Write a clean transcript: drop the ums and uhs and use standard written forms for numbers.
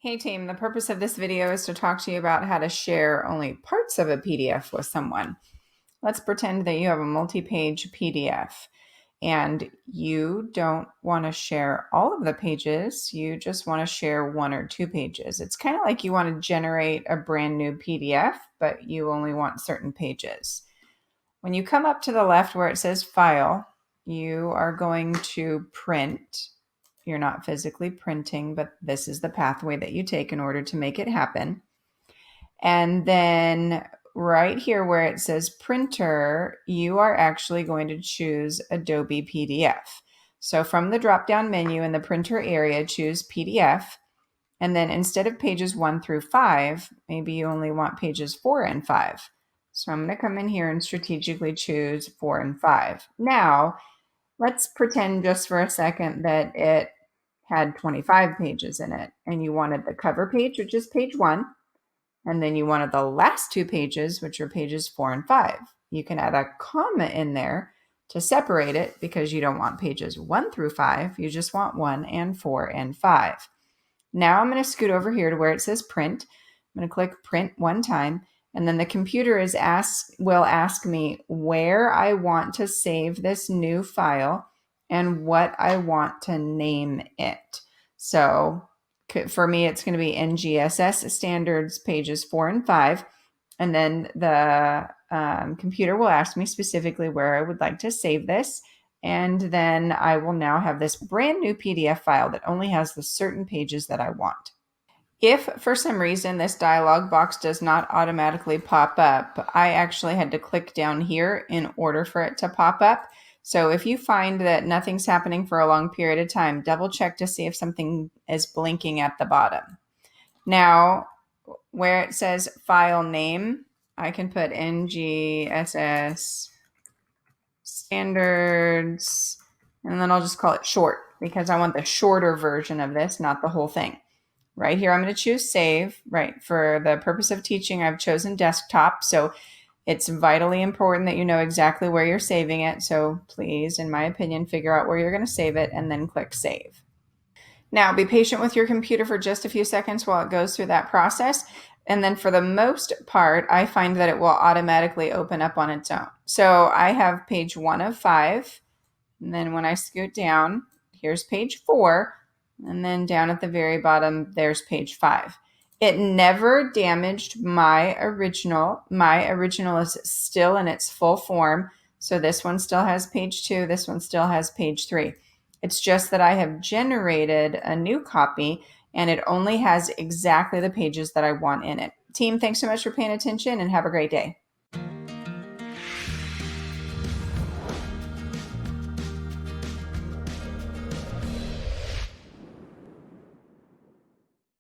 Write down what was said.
Hey team, the purpose of this video is to talk to you about how to share only parts of a PDF with someone. Let's pretend that you have a multi-page PDF and you don't want to share all of the pages, you just want to share one or two pages. It's kind of like you want to generate a brand new PDF, but you only want certain pages. When you come up to the left where it says File, you are going to print. You're not physically printing, but this is the pathway that you take in order to make it happen. And then right here where it says printer, you are actually going to choose Adobe PDF. So from the drop-down menu in the printer area, choose PDF. And then instead of pages 1 through 5, maybe you only want pages 4 and 5. So I'm going to come in here and strategically choose 4 and 5. Now, let's pretend just for a second that it had 25 pages in it and you wanted the cover page, which is page 1, and then you wanted the last two pages, which are pages 4 and 5. You can add a comma in there to separate it because you don't want pages 1 through 5. You just want 1 and 4 and 5. Now I'm going to scoot over here to where it says print. I'm going to click print one time, and then the computer will ask me where I want to save this new file and what I want to name it. So for me, it's going to be NGSS standards pages 4 and 5. And then the computer will ask me specifically where I would like to save this. And then I will now have this brand new PDF file that only has the certain pages that I want. If for some reason this dialog box does not automatically pop up, I actually had to click down here in order for it to pop up. So if you find that nothing's happening for a long period of time, double check to see if something is blinking at the bottom. Now, where it says file name, I can put NGSS standards, and then I'll just call it short because I want the shorter version of this, not the whole thing. Right here, I'm going to choose save. Right, for the purpose of teaching, I've chosen desktop. So it's vitally important that you know exactly where you're saving it. So please, in my opinion, figure out where you're going to save it and then click save. Now, be patient with your computer for just a few seconds while it goes through that process. And then for the most part, I find that it will automatically open up on its own. So I have page 1 of 5. And then when I scoot down, here's page 4. And then down at the very bottom, there's page 5. It never damaged my original. My original is still in its full form. So this one still has page 2. This one still has page 3. It's just that I have generated a new copy and it only has exactly the pages that I want in it. Team, thanks so much for paying attention and have a great day.